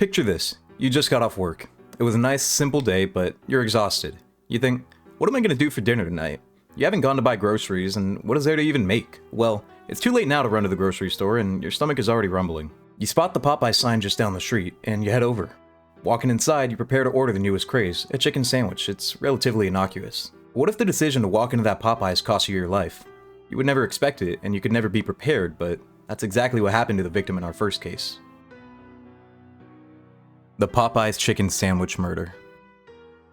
Picture this. You just got off work. It was a nice, simple day, but you're exhausted. You think, what am I gonna do for dinner tonight? You haven't gone to buy groceries, and what is there to even make? Well, it's too late now to run to the grocery store, and your stomach is already rumbling. You spot the Popeye sign just down the street, and you head over. Walking inside, you prepare to order the newest craze, a chicken sandwich. It's relatively innocuous. What if the decision to walk into that Popeyes cost you your life? You would never expect it, and you could never be prepared, but that's exactly what happened to the victim in our first case. The Popeyes chicken sandwich murder.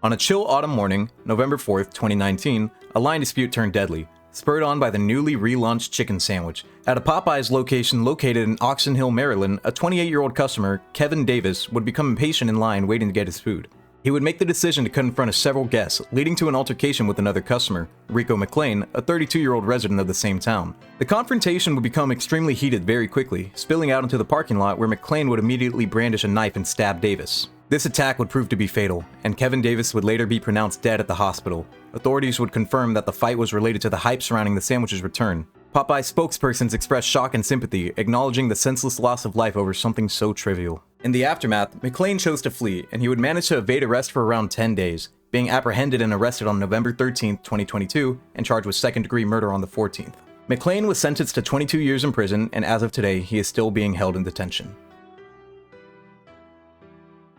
On a chill autumn morning, November 4th, 2019, a line dispute turned deadly, spurred on by the newly relaunched chicken sandwich. At a Popeyes location located in Oxon Hill, Maryland, a 28-year-old customer, Kevin Davis, would become impatient in line waiting to get his food. He would make the decision to cut in front of several guests, leading to an altercation with another customer, Rico McLean, a 32-year-old resident of the same town. The confrontation would become extremely heated very quickly, spilling out into the parking lot where McLean would immediately brandish a knife and stab Davis. This attack would prove to be fatal, and Kevin Davis would later be pronounced dead at the hospital. Authorities would confirm that the fight was related to the hype surrounding the sandwich's return. Popeye spokespersons expressed shock and sympathy, acknowledging the senseless loss of life over something so trivial. In the aftermath, McLean chose to flee, and he would manage to evade arrest for around 10 days, being apprehended and arrested on November 13, 2022, and charged with second-degree murder on the 14th. McLean was sentenced to 22 years in prison, and as of today, he is still being held in detention.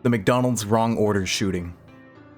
The McDonald's wrong order shooting.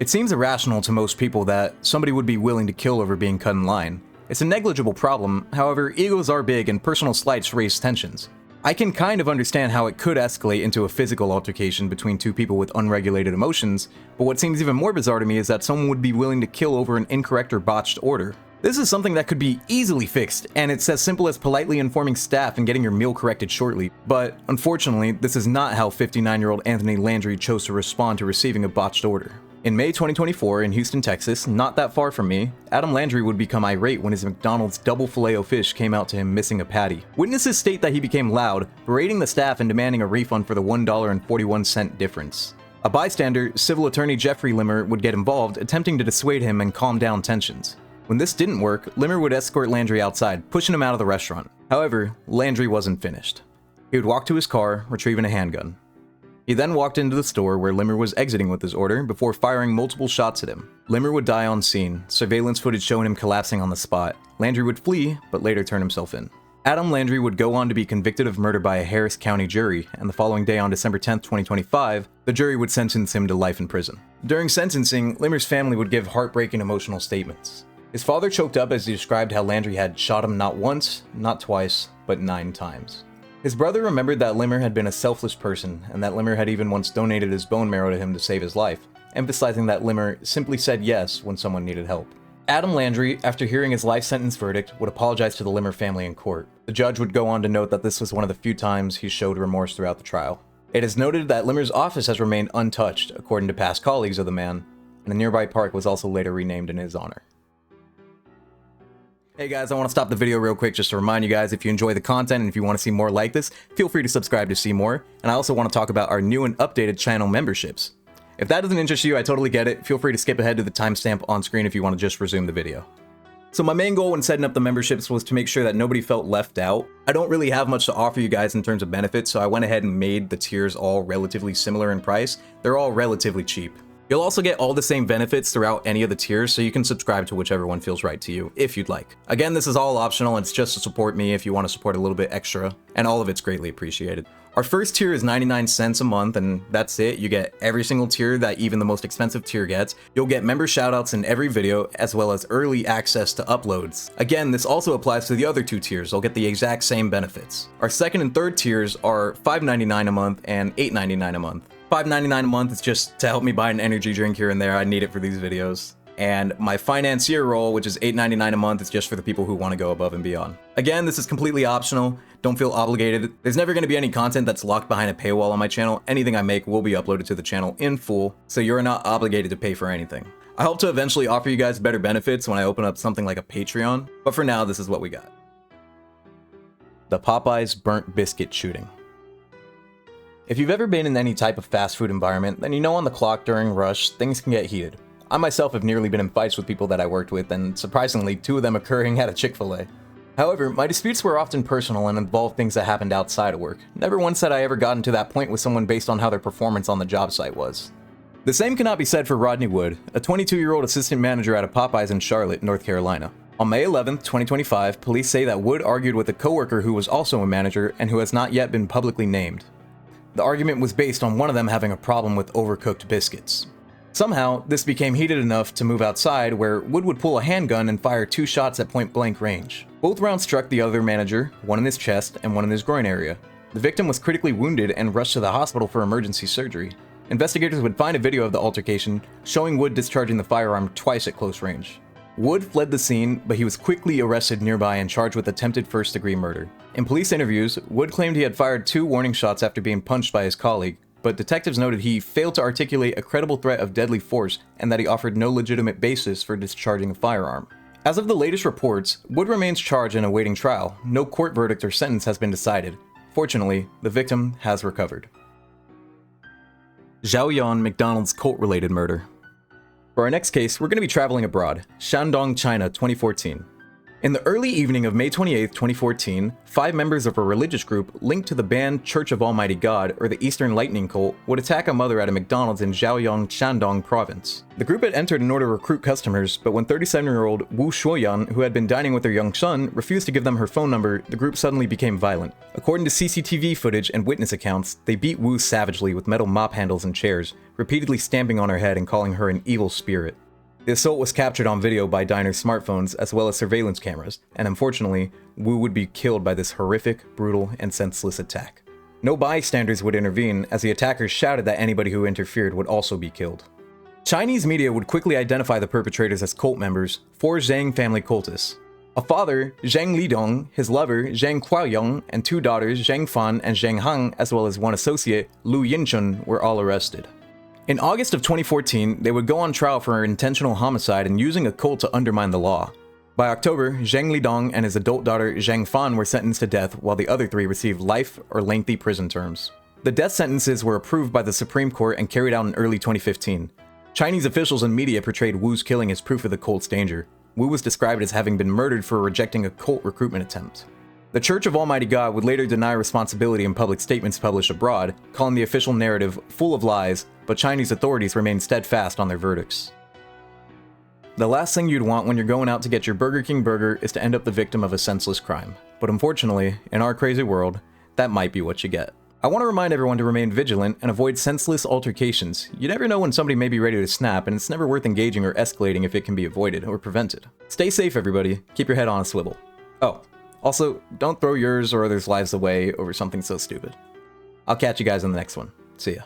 It seems irrational to most people that somebody would be willing to kill over being cut in line. It's a negligible problem, however, egos are big and personal slights raise tensions. I can kind of understand how it could escalate into a physical altercation between two people with unregulated emotions, but what seems even more bizarre to me is that someone would be willing to kill over an incorrect or botched order. This is something that could be easily fixed, and it's as simple as politely informing staff and getting your meal corrected shortly. But unfortunately, this is not how 59-year-old Anthony Landry chose to respond to receiving a botched order. In May 2024 in Houston, Texas, not that far from me, Adam Landry would become irate when his McDonald's double Filet-O-Fish came out to him missing a patty. Witnesses state that he became loud, berating the staff and demanding a refund for the $1.41 difference. A bystander, civil attorney Jeffrey Limmer, would get involved, attempting to dissuade him and calm down tensions. When this didn't work, Limmer would escort Landry outside, pushing him out of the restaurant. However, Landry wasn't finished. He would walk to his car, retrieving a handgun. He then walked into the store where Limmer was exiting with his order before firing multiple shots at him. Limmer would die on scene, surveillance footage showing him collapsing on the spot. Landry would flee, but later turn himself in. Adam Landry would go on to be convicted of murder by a Harris County jury, and the following day on December 10, 2025, the jury would sentence him to life in prison. During sentencing, Limmer's family would give heartbreaking emotional statements. His father choked up as he described how Landry had shot him not once, not twice, but 9 times. His brother remembered that Limmer had been a selfless person, and that Limmer had even once donated his bone marrow to him to save his life, emphasizing that Limmer simply said yes when someone needed help. Adam Landry, after hearing his life sentence verdict, would apologize to the Limmer family in court. The judge would go on to note that this was one of the few times he showed remorse throughout the trial. It is noted that Limmer's office has remained untouched, according to past colleagues of the man, and a nearby park was also later renamed in his honor. Hey guys, I want to stop the video real quick just to remind you guys, if you enjoy the content and if you want to see more like this, feel free to subscribe to see more. And I also want to talk about our new and updated channel memberships. If that doesn't interest you, I totally get it. Feel free to skip ahead to the timestamp on screen if you want to just resume the video. So my main goal when setting up the memberships was to make sure that nobody felt left out. I don't really have much to offer you guys in terms of benefits, so I went ahead and made the tiers all relatively similar in price. They're all relatively cheap. You'll also get all the same benefits throughout any of the tiers, so you can subscribe to whichever one feels right to you, if you'd like. Again, this is all optional, and it's just to support me if you want to support a little bit extra, and all of it's greatly appreciated. Our first tier is 99 cents a month, and that's it. You get every single tier that even the most expensive tier gets. You'll get member shoutouts in every video, as well as early access to uploads. Again, this also applies to the other 2 tiers. They'll get the exact same benefits. Our second and third tiers are $5.99 a month and $8.99 a month. $5.99 a month is just to help me buy an energy drink here and there. I need it for these videos. And my financier role, which is $8.99 a month, is just for the people who want to go above and beyond. Again, this is completely optional. Don't feel obligated. There's never going to be any content that's locked behind a paywall on my channel. Anything I make will be uploaded to the channel in full, so you're not obligated to pay for anything. I hope to eventually offer you guys better benefits when I open up something like a Patreon, but for now, this is what we got. The Popeyes burnt biscuit shooting. If you've ever been in any type of fast food environment, then you know on the clock during rush, things can get heated. I myself have nearly been in fights with people that I worked with, and surprisingly, 2 of them occurring at a Chick-fil-A. However, my disputes were often personal and involved things that happened outside of work. Never once had I ever gotten to that point with someone based on how their performance on the job site was. The same cannot be said for Rodney Wood, a 22-year-old assistant manager at a Popeyes in Charlotte, North Carolina. On May 11, 2025, police say that Wood argued with a coworker who was also a manager and who has not yet been publicly named. The argument was based on one of them having a problem with overcooked biscuits. Somehow, this became heated enough to move outside, where Wood would pull a handgun and fire 2 shots at point-blank range. Both rounds struck the other manager, one in his chest and one in his groin area. The victim was critically wounded and rushed to the hospital for emergency surgery. Investigators would find a video of the altercation, showing Wood discharging the firearm twice at close range. Wood fled the scene, but he was quickly arrested nearby and charged with attempted first-degree murder. In police interviews, Wood claimed he had fired 2 warning shots after being punched by his colleague, but detectives noted he failed to articulate a credible threat of deadly force and that he offered no legitimate basis for discharging a firearm. As of the latest reports, Wood remains charged and awaiting trial. No court verdict or sentence has been decided. Fortunately, the victim has recovered. Zhao Yan McDonald's cult-related murder. For our next case, we're going to be traveling abroad, Shandong, China, 2014. In the early evening of May 28, 2014, 5 members of a religious group linked to the banned Church of Almighty God, or the Eastern Lightning Cult, would attack a mother at a McDonald's in Zhaoyang, Shandong province. The group had entered in order to recruit customers, but when 37-year-old Wu Shuoyan, who had been dining with their young son, refused to give them her phone number, the group suddenly became violent. According to CCTV footage and witness accounts, they beat Wu savagely with metal mop handles and chairs, repeatedly stamping on her head and calling her an evil spirit. The assault was captured on video by diners' smartphones as well as surveillance cameras, and unfortunately, Wu would be killed by this horrific, brutal, and senseless attack. No bystanders would intervene, as the attackers shouted that anybody who interfered would also be killed. Chinese media would quickly identify the perpetrators as cult members, 4 Zhang family cultists. A father, Zhang Lidong, his lover, Zhang Kuaoyong, and 2 daughters, Zhang Fan and Zhang Hang, as well as one associate, Lu Yinchun, were all arrested. In August of 2014, they would go on trial for intentional homicide and using a cult to undermine the law. By October, Zhang Lidong and his adult daughter Zhang Fan were sentenced to death, while the other 3 received life or lengthy prison terms. The death sentences were approved by the Supreme Court and carried out in early 2015. Chinese officials and media portrayed Wu's killing as proof of the cult's danger. Wu was described as having been murdered for rejecting a cult recruitment attempt. The Church of Almighty God would later deny responsibility in public statements published abroad, calling the official narrative full of lies, but Chinese authorities remained steadfast on their verdicts. The last thing you'd want when you're going out to get your Burger King burger is to end up the victim of a senseless crime. But unfortunately, in our crazy world, that might be what you get. I want to remind everyone to remain vigilant and avoid senseless altercations. You never know when somebody may be ready to snap, and it's never worth engaging or escalating if it can be avoided or prevented. Stay safe, everybody. Keep your head on a swivel. Oh, also, don't throw yours or others' lives away over something so stupid. I'll catch you guys in the next one. See ya.